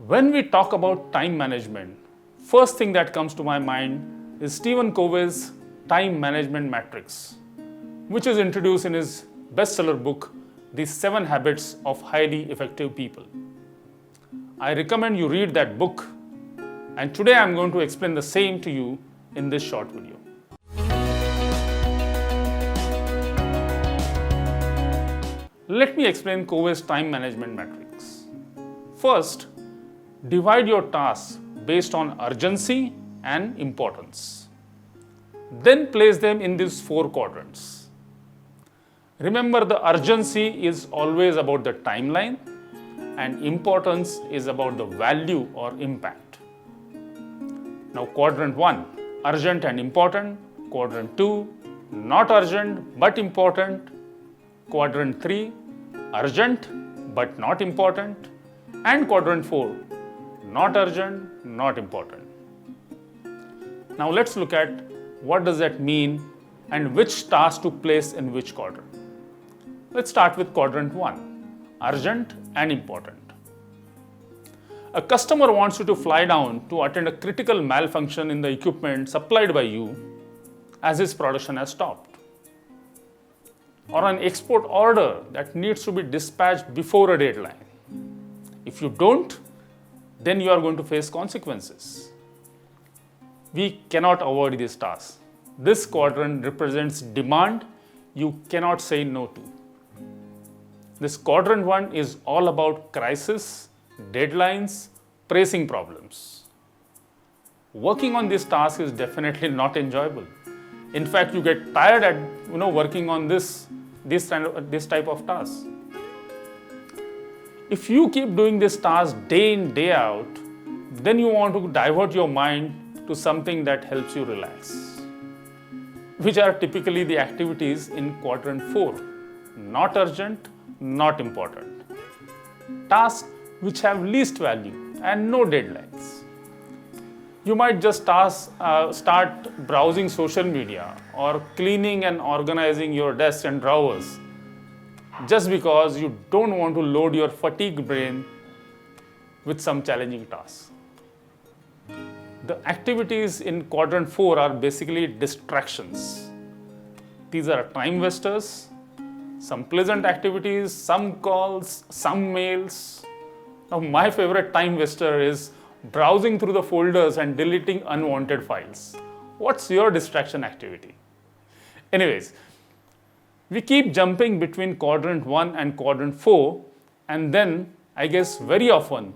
When we talk about time management, first thing that comes to my mind is Stephen Covey's Time Management Matrix, which is introduced in his bestseller book, The 7 Habits of Highly Effective People. I recommend you read that book, and today I am going to explain the same to you in this short video. Let me explain Covey's time management matrix. First, divide your tasks based on urgency and importance. Then place them in these 4 quadrants. Remember, the urgency is always about the timeline and importance is about the value or impact. Now, quadrant 1, urgent and important. Quadrant 2, not urgent but important. Quadrant 3, urgent but not important. And quadrant 4, not urgent, not important. Now let's look at what does that mean and which task to place in which quadrant. Let's start with quadrant 1, urgent and important. A customer wants you to fly down to attend a critical malfunction in the equipment supplied by you as his production has stopped. Or an export order that needs to be dispatched before a deadline. If you don't, then you are going to face consequences. We cannot avoid this task. This quadrant represents demand you cannot say no to. This quadrant 1 is all about crisis, deadlines, pressing problems. Working on this task is definitely not enjoyable. In fact, you get tired at working on this type of task. If you keep doing this task day in, day out, then you want to divert your mind to something that helps you relax, which are typically the activities in quadrant 4, not urgent, not important. Tasks which have least value and no deadlines. You might just start browsing social media or cleaning and organizing your desk and drawers just because you don't want to load your fatigued brain with some challenging tasks. The activities in quadrant 4 are basically distractions. These are time wasters, some pleasant activities, some calls, some mails. Now, my favorite time waster is browsing through the folders and deleting unwanted files. What's your distraction activity? Anyways, we keep jumping between quadrant 1 and quadrant 4, and then I guess very often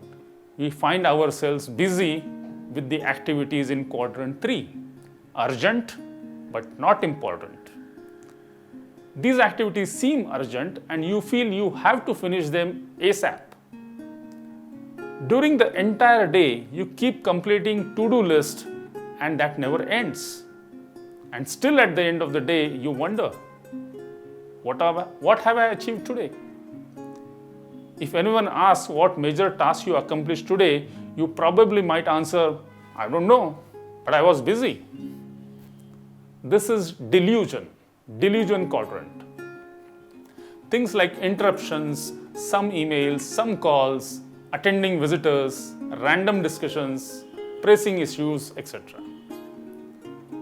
we find ourselves busy with the activities in quadrant 3, urgent but not important. These activities seem urgent and you feel you have to finish them ASAP. During the entire day, you keep completing to-do list and that never ends. And still at the end of the day, you wonder, what have I achieved today? If anyone asks what major task you accomplished today, you probably might answer, I don't know, but I was busy. This is delusion quadrant. Things like interruptions, some emails, some calls, attending visitors, random discussions, pressing issues, etc.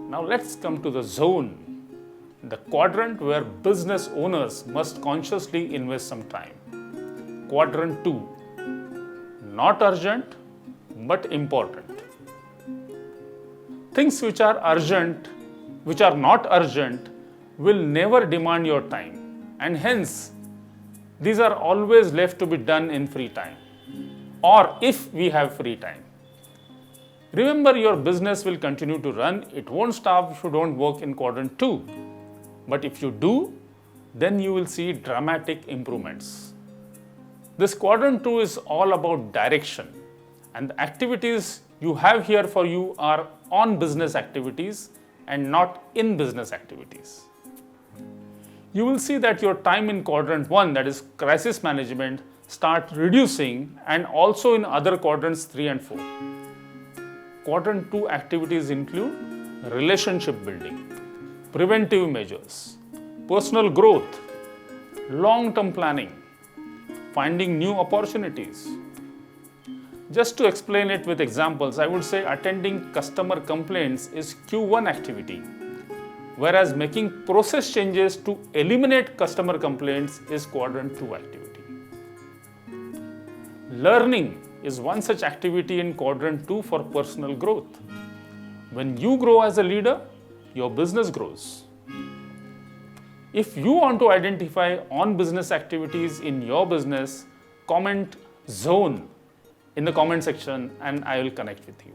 Now let's come to the zone, the quadrant where business owners must consciously invest some time. Quadrant 2, not urgent but important. Things which are not urgent will never demand your time, and hence these are always left to be done in free time, or if we have free time. Remember, your business will continue to run. It won't stop if you don't work in quadrant 2. But if you do, then you will see dramatic improvements. This quadrant 2 is all about direction, and the activities you have here for you are on business activities and not in business activities. You will see that your time in quadrant 1, that is crisis management, start reducing, and also in other quadrants 3 and 4. Quadrant 2 activities include relationship building, preventive measures, personal growth, long-term planning, finding new opportunities. Just to explain it with examples, I would say attending customer complaints is Q1 activity, whereas making process changes to eliminate customer complaints is Quadrant 2 activity. Learning is one such activity in Quadrant 2 for personal growth. When you grow as a leader, your business grows. If you want to identify on-business activities in your business, comment zone in the comment section and I will connect with you.